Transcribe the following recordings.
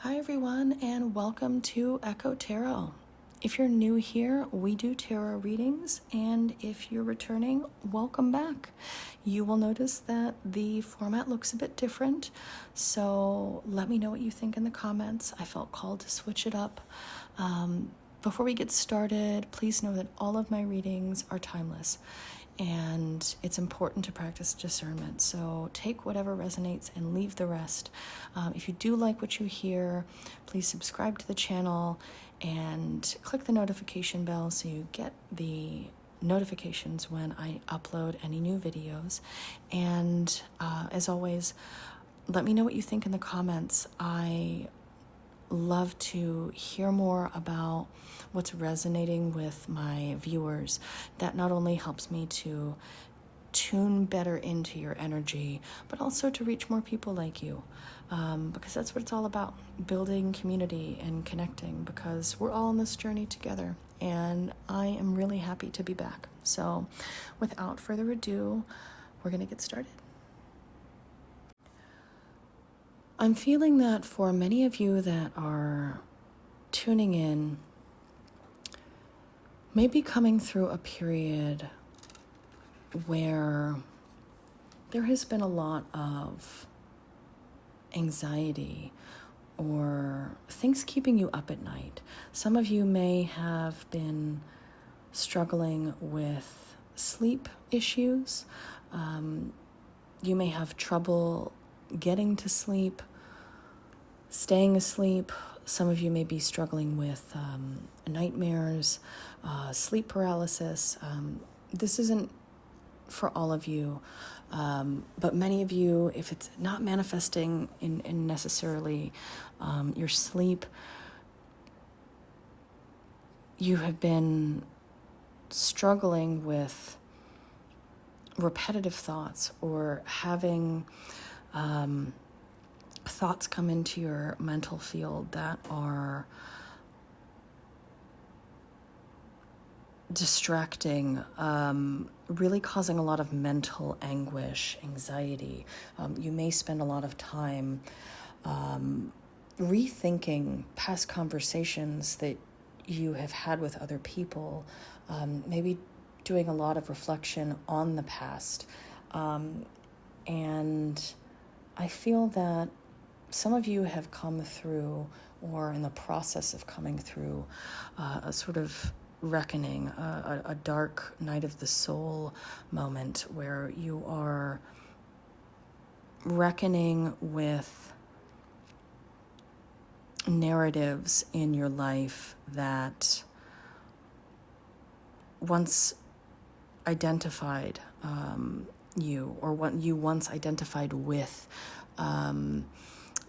Hi everyone, and welcome to Echo Tarot. If you're new here, we do tarot readings, and if you're returning, welcome back. You will notice that the format looks a bit different, so let me know what you think in the comments. I felt called to switch it up. Before we get started, please know that all of my readings are timeless, and it's important to practice discernment. So take whatever resonates and leave the rest. If you do like what you hear, please subscribe to the channel and click the notification bell so you get the notifications when I upload any new videos. And as always, let me know what you think in the comments. I love to hear more about what's resonating with my viewers. That not only helps me to tune better into your energy, but also to reach more people like you, because that's what it's all about, building community and connecting, because we're all on this journey together, and I am really happy to be back. So without further ado, we're going to get started. I'm feeling that for many of you that are tuning in, may be coming through a period where there has been a lot of anxiety or things keeping you up at night. Some of you may have been struggling with sleep issues. You may have trouble getting to sleep, staying asleep. Some of you may be struggling with nightmares, sleep paralysis. This isn't for all of you, but many of you, if it's not manifesting in necessarily your sleep, you have been struggling with repetitive thoughts or having thoughts come into your mental field that are distracting, really causing a lot of mental anguish, anxiety. You may spend a lot of time rethinking past conversations that you have had with other people, maybe doing a lot of reflection on the past. And I feel that some of you have come through, or in the process of coming through, a sort of reckoning, a dark night of the soul moment where you are reckoning with narratives in your life that once identified you, or what you once identified with,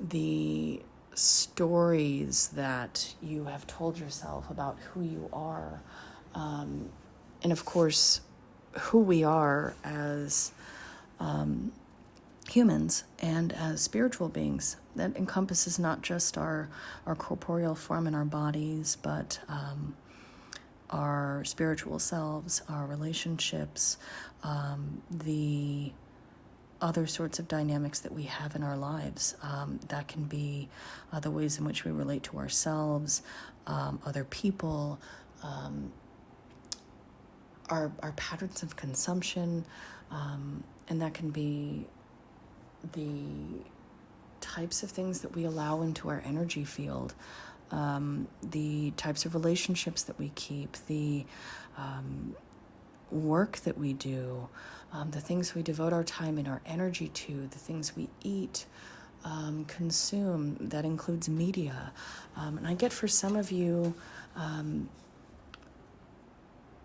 the stories that you have told yourself about who you are, and of course who we are as humans and as spiritual beings. That encompasses not just our corporeal form and our bodies, but our spiritual selves, our relationships, the other sorts of dynamics that we have in our lives. That can be the ways in which we relate to ourselves, other people, our patterns of consumption, and that can be the types of things that we allow into our energy field, the types of relationships that we keep, the work that we do, the things we devote our time and our energy to, the things we eat, consume. That includes media. And I get for some of you,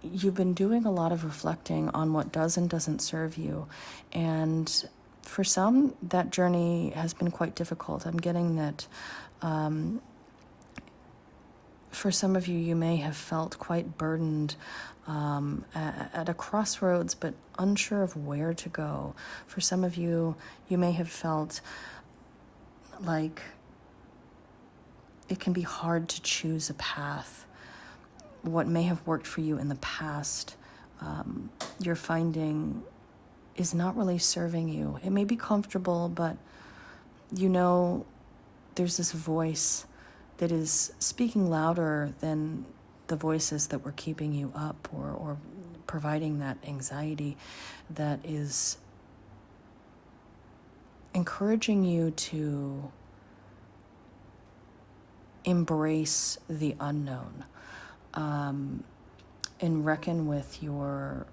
you've been doing a lot of reflecting on what does and doesn't serve you. And for some, that journey has been quite difficult. I'm getting that for some of you, you may have felt quite burdened at a crossroads, but unsure of where to go. For some of you, you may have felt like it can be hard to choose a path. What may have worked for you in the past, you're finding is not really serving you. It may be comfortable, but you know there's this voice that is speaking louder than the voices that were keeping you up or providing that anxiety, that is encouraging you to embrace the unknown, and reckon with your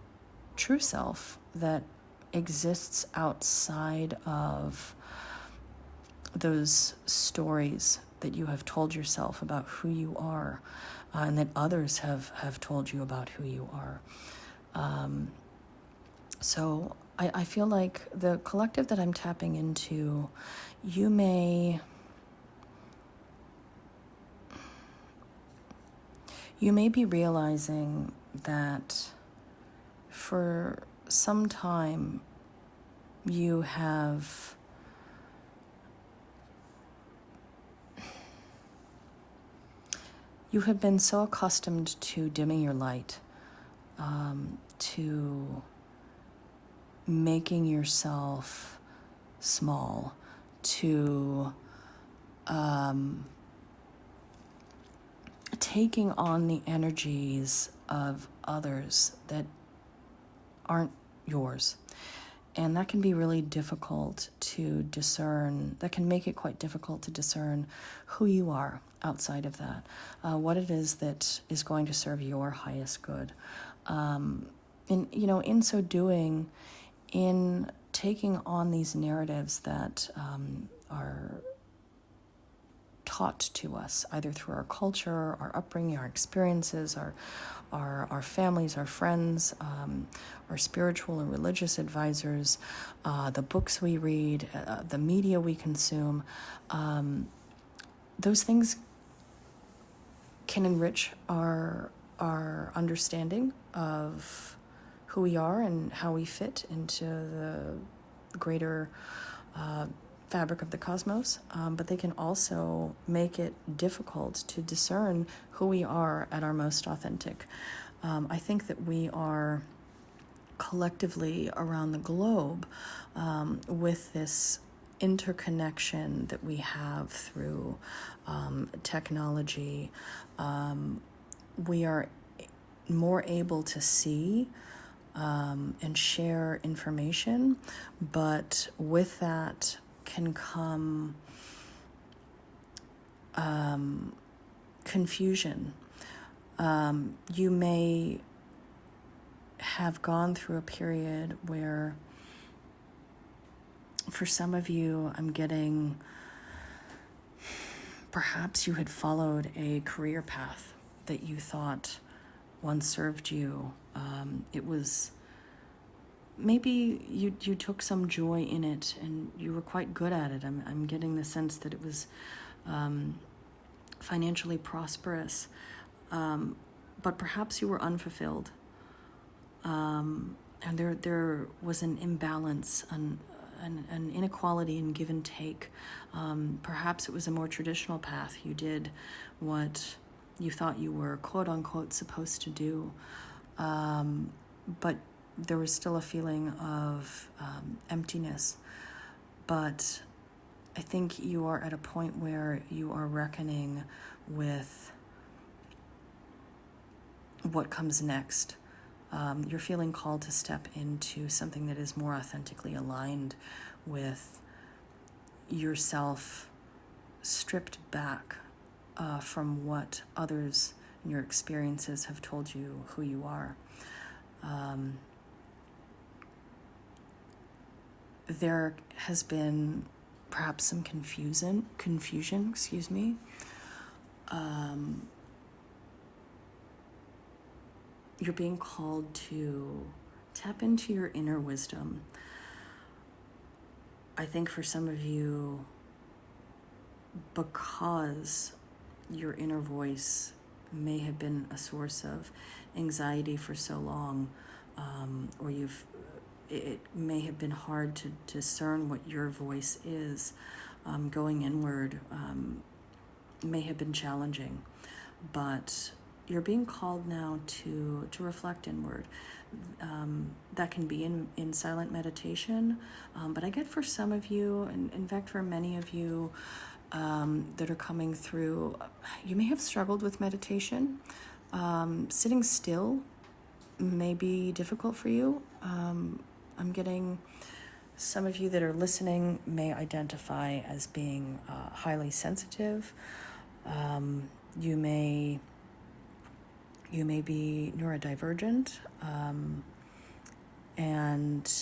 true self that exists outside of those stories that you have told yourself about who you are, and that others have told you about who you are. So I feel like the collective that I'm tapping into, you may be realizing that for some time you have been so accustomed to dimming your light, to making yourself small, to taking on the energies of others that aren't yours. And that can be really difficult to discern. That can make it quite difficult to discern who you are outside of that, what it is that is going to serve your highest good. And, in so doing, in taking on these narratives that are taught to us, either through our culture, our upbringing, our experiences, our families, our friends, our spiritual and religious advisors, the books we read, the media we consume, those things can enrich our understanding of who we are and how we fit into the greater fabric of the cosmos, but they can also make it difficult to discern who we are at our most authentic. I think that we are collectively around the globe, with this interconnection that we have through technology, we are more able to see and share information, but with that can come confusion. You may have gone through a period where, for some of you, I'm getting, perhaps you had followed a career path that you thought once served you. It was, maybe you took some joy in it and you were quite good at it. I'm getting the sense that it was financially prosperous, but perhaps you were unfulfilled. And there was an imbalance, an inequality in give and take. Perhaps it was a more traditional path. You did what you thought you were quote unquote supposed to do, but there was still a feeling of emptiness. But I think you are at a point where you are reckoning with what comes next. You're feeling called to step into something that is more authentically aligned with yourself, stripped back from what others in your experiences have told you who you are. There has been perhaps some confusion, you're being called to tap into your inner wisdom. I think for some of you, because your inner voice may have been a source of anxiety for so long, or it may have been hard to discern what your voice is. Going inward may have been challenging, but you're being called now to reflect inward. That can be in silent meditation, but I get for some of you, and in fact for many of you, that are coming through. You may have struggled with meditation. Sitting still may be difficult for you. I'm getting some of you that are listening may identify as being highly sensitive. You may be neurodivergent, and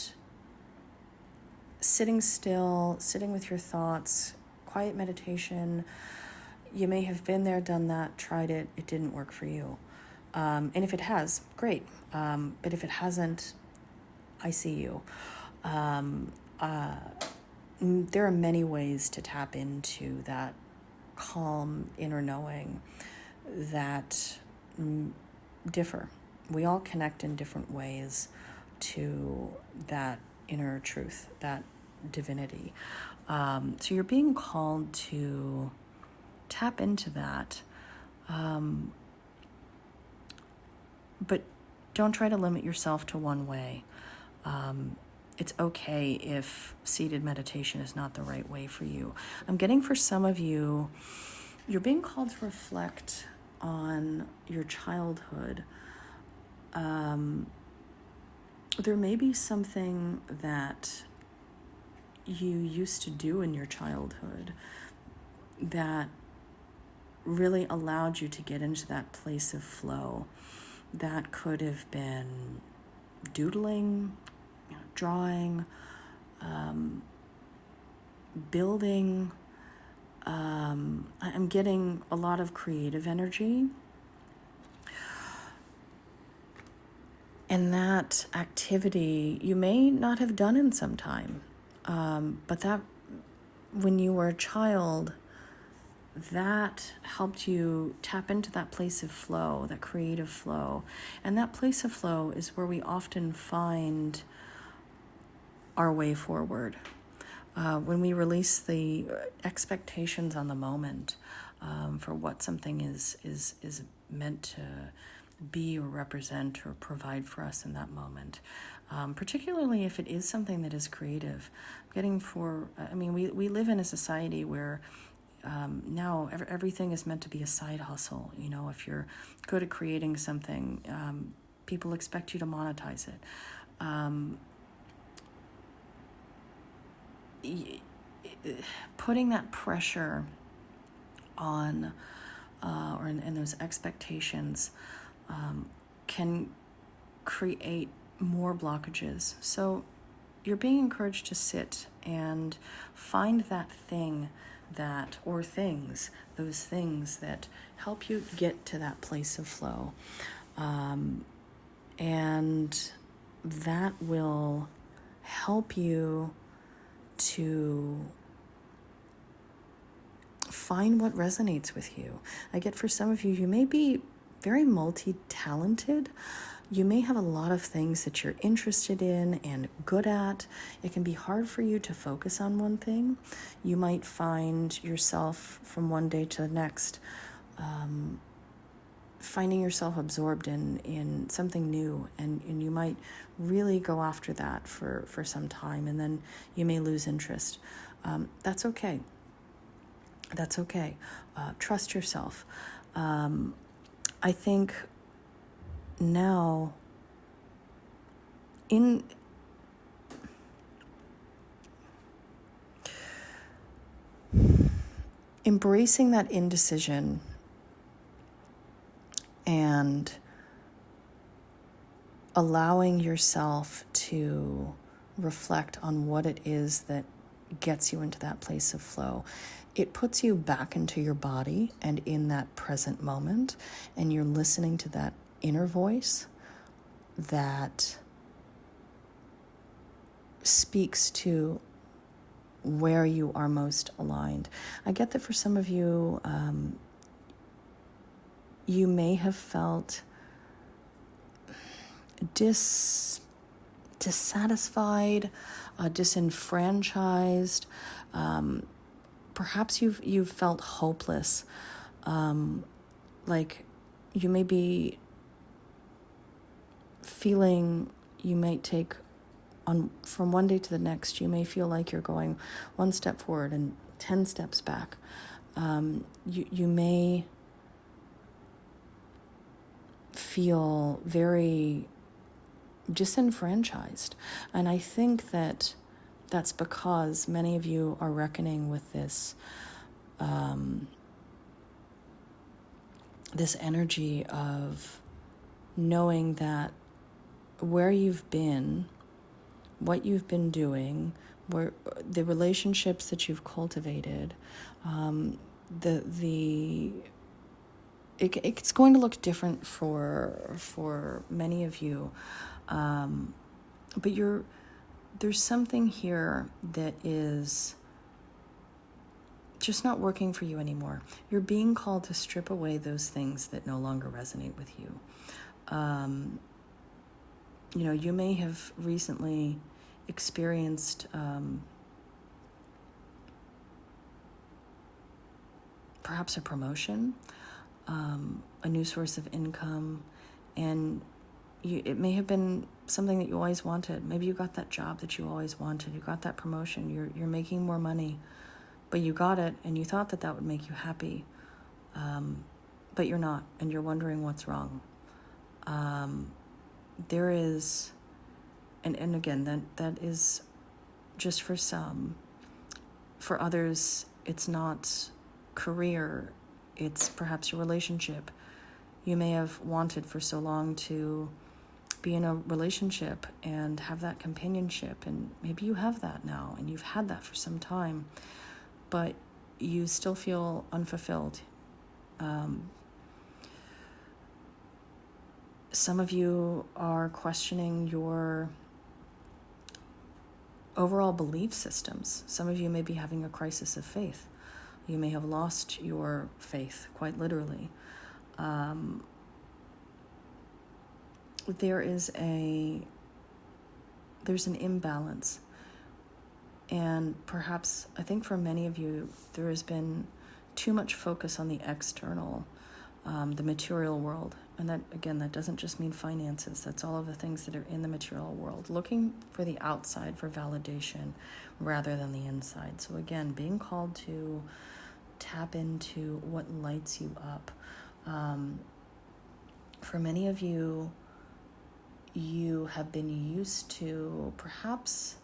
sitting still, sitting with your thoughts, quiet meditation. You may have been there, done that, tried it, it didn't work for you. And if it has, great. But if it hasn't, I see you. There are many ways to tap into that calm inner knowing that differ. We all connect in different ways to that inner truth, that divinity. So you're being called to tap into that. But don't try to limit yourself to one way. It's okay if seated meditation is not the right way for you. I'm getting for some of you, you're being called to reflect on your childhood. There may be something that you used to do in your childhood that really allowed you to get into that place of flow. That could have been doodling, drawing, building. I'm getting a lot of creative energy. And that activity you may not have done in some time. But that when you were a child, that helped you tap into that place of flow, that creative flow. And that place of flow is where we often find our way forward. When we release the expectations on the moment for what something is meant to be or represent or provide for us in that moment, particularly if it is something that is creative. We live in a society where now everything is meant to be a side hustle. If you're good at creating something, people expect you to monetize it. Putting that pressure on and those expectations can create more blockages. So you're being encouraged to sit and find that thing or things, those things that help you get to that place of flow. And that will help you to find what resonates with you. I get for some of you, you may be very multi-talented. You may have a lot of things that you're interested in and good at. It can be hard for you to focus on one thing. You might find yourself from one day to the next finding yourself absorbed in something new, and you might really go after that for some time, and then you may lose interest. That's okay. That's okay. Trust yourself. I think now in embracing that indecision and allowing yourself to reflect on what it is that gets you into that place of flow, it puts you back into your body and in that present moment, and you're listening to that inner voice that speaks to where you are most aligned. I get that for some of you, you may have felt dissatisfied, disenfranchised. Perhaps you've felt hopeless. Like you may be feeling you might take on from one day to the next. You may feel like you're going one step forward and 10 steps back. You may feel very disenfranchised. And I think that that's because many of you are reckoning with this this energy of knowing that where you've been, what you've been doing, where the relationships that you've cultivated, it's going to look different for many of you, but there's something here that is just not working for you anymore. You're being called to strip away those things that no longer resonate with you. You may have recently experienced perhaps a promotion, a new source of income, and it may have been something that you always wanted. Maybe you got that job that you always wanted. You got that promotion. You're making more money, but you got it, and you thought that would make you happy, but you're not, and you're wondering what's wrong. There is, and again, that is just for some. For others, it's not career, it's perhaps your relationship. You may have wanted for so long to be in a relationship and have that companionship, and maybe you have that now, and you've had that for some time, but you still feel unfulfilled. Some of you are questioning your overall belief systems. Some of you may be having a crisis of faith. You may have lost your faith, quite literally. There's an imbalance. And perhaps, I think for many of you, there has been too much focus on the external, the material world. And that, again, that doesn't just mean finances. That's all of the things that are in the material world. Looking for the outside for validation rather than the inside. So again, being called to tap into what lights you up. For many of you, you have been used to perhaps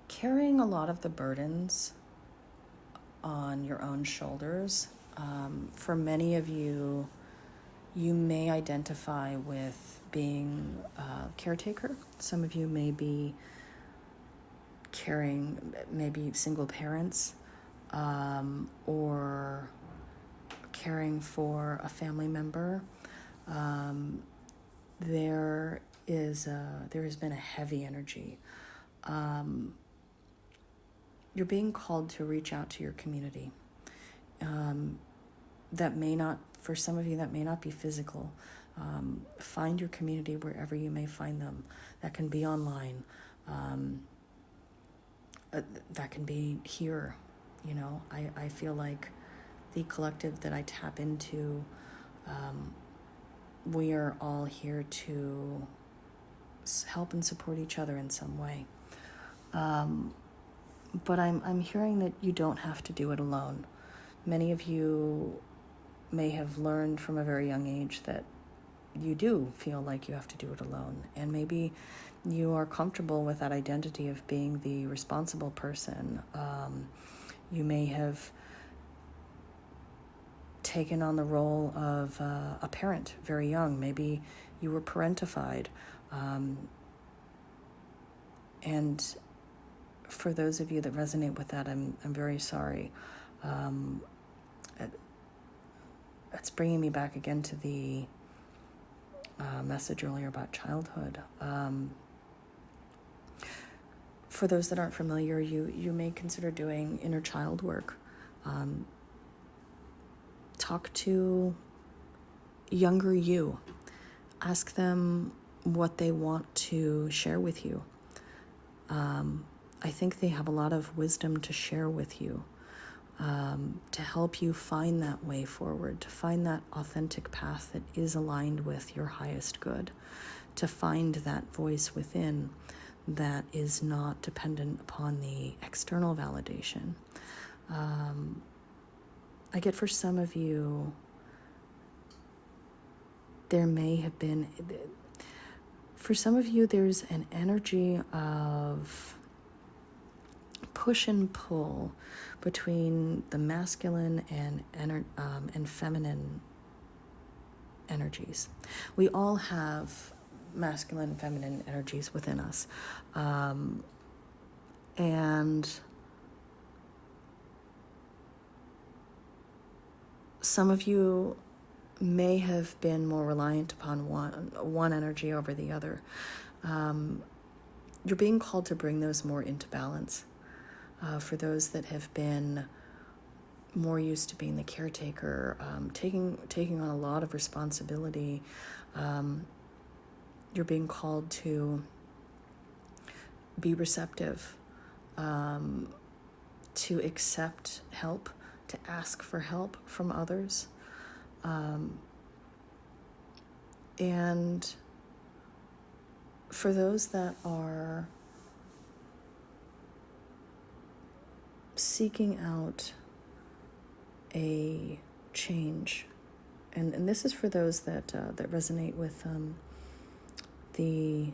carrying a lot of the burdens on your own shoulders. For many of you, you may identify with being a caretaker. Some of you may be carrying maybe single parents, or caring for a family member. There has been a heavy energy. You're being called to reach out to your community. That may not, for some of you, that may not be physical. Find your community wherever you may find them. That can be online. That can be here. I feel like the collective that I tap into, we are all here to help and support each other in some way. But I'm hearing that you don't have to do it alone. Many of you may have learned from a very young age that you do feel like you have to do it alone. And maybe you are comfortable with that identity of being the responsible person. You may have taken on the role of a parent very young. Maybe you were parentified. And for those of you that resonate with that, I'm very sorry. It's bringing me back again to the message earlier about childhood. For those that aren't familiar, you may consider doing inner child work. Talk to younger you. Ask them what they want to share with you. I think they have a lot of wisdom to share with you, to help you find that way forward, to find that authentic path that is aligned with your highest good, to find that voice within that is not dependent upon the external validation. I get for some of you, there may have been, for some of you, there's an energy of push and pull between the masculine and feminine energies. We all have masculine and feminine energies within us. And some of you may have been more reliant upon one energy over the other. You're being called to bring those more into balance. For those that have been more used to being the caretaker, taking on a lot of responsibility, you're being called to be receptive, to accept help, to ask for help from others. And for those that are seeking out a change, and this is for those that resonate with the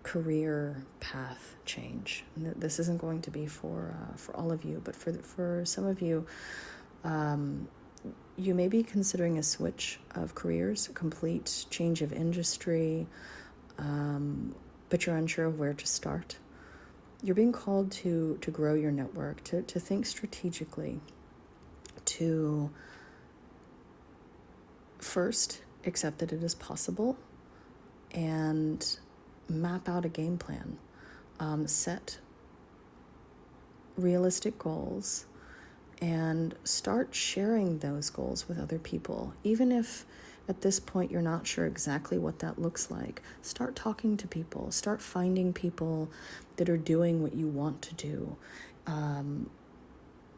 career path change. And this isn't going to be for all of you, but for some of you, you may be considering a switch of careers, a complete change of industry, but you're unsure of where to start. You're being called to grow your network, to think strategically, to first accept that it is possible and map out a game plan, set realistic goals, and start sharing those goals with other people. Even if at this point you're not sure exactly what that looks like, start talking to people, start finding people that are doing what you want to do,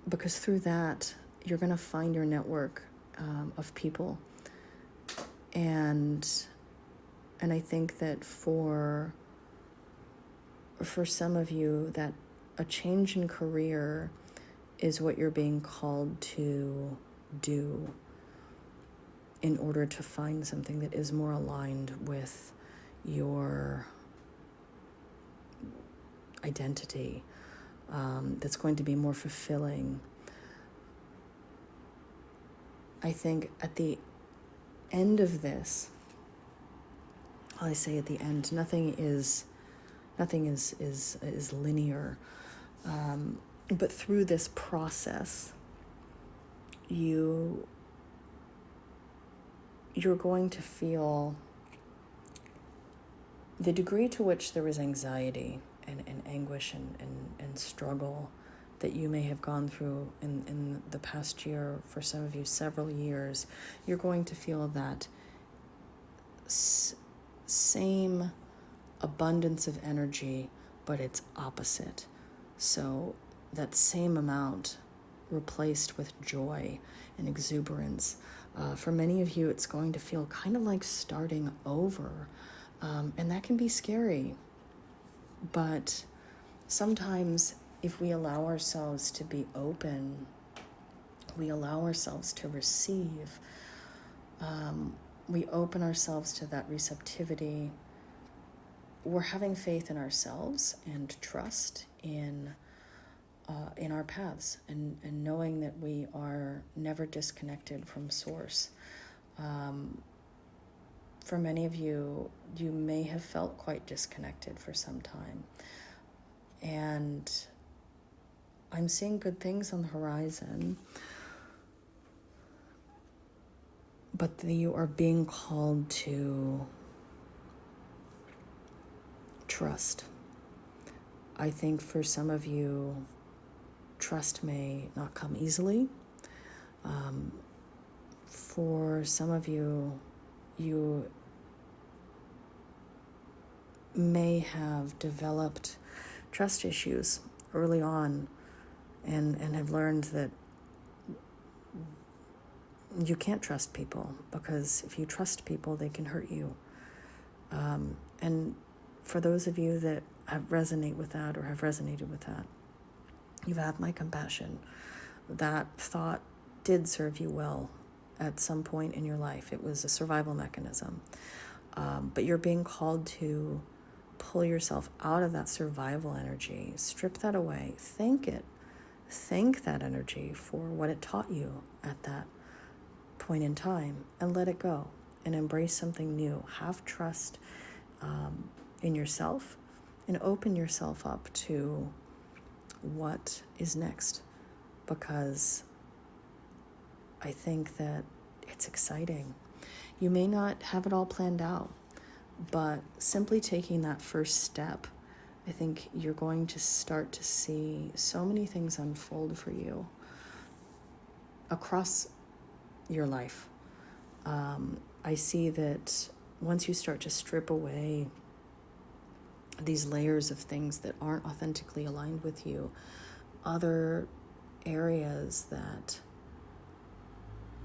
because through that you're going to find your network of people. And I think that for some of you, that a change in career is what you're being called to do in order to find something that is more aligned with your identity, that's going to be more fulfilling. I think at the end of this, I say at the end, nothing is linear, but through this process, you're going to feel the degree to which there is anxiety and anguish and struggle that you may have gone through in the past year, for some of you several years. You're going to feel that same abundance of energy, but it's opposite. So that same amount replaced with joy and exuberance. For many of you, it's going to feel kind of like starting over, and that can be scary. But sometimes if we allow ourselves to be open, we allow ourselves to receive, we open ourselves to that receptivity, we're having faith in ourselves and trust in our paths, and knowing that we are never disconnected from source. For many of you, you may have felt quite disconnected for some time. And I'm seeing good things on the horizon, but you are being called to trust. I think for some of you, trust may not come easily. For some of you, you may have developed trust issues early on and have learned that you can't trust people, because if you trust people, they can hurt you. And for those of you that resonate with that or have resonated with that, You've had my compassion. That thought did serve you well at some point in your life. It was a survival mechanism. But you're being called to pull yourself out of that survival energy, strip that away, thank it. Thank that energy for what it taught you at that point in time, and let it go and embrace something new. Have trust in yourself and open yourself up to what is next, because I think that it's exciting. You may not have it all planned out, but simply taking that first step, I think you're going to start to see so many things unfold for you across your life. I see that once you start to strip away these layers of things that aren't authentically aligned with you, other areas that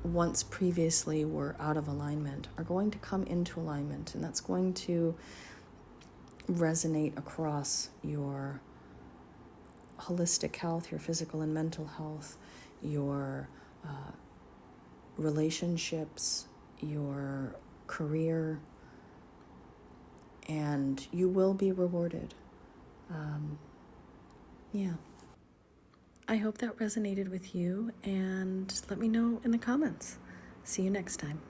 once previously were out of alignment are going to come into alignment, and that's going to resonate across your holistic health, your physical and mental health, your relationships, your career, and you will be rewarded. I hope that resonated with you, and let me know in the comments. See you next time.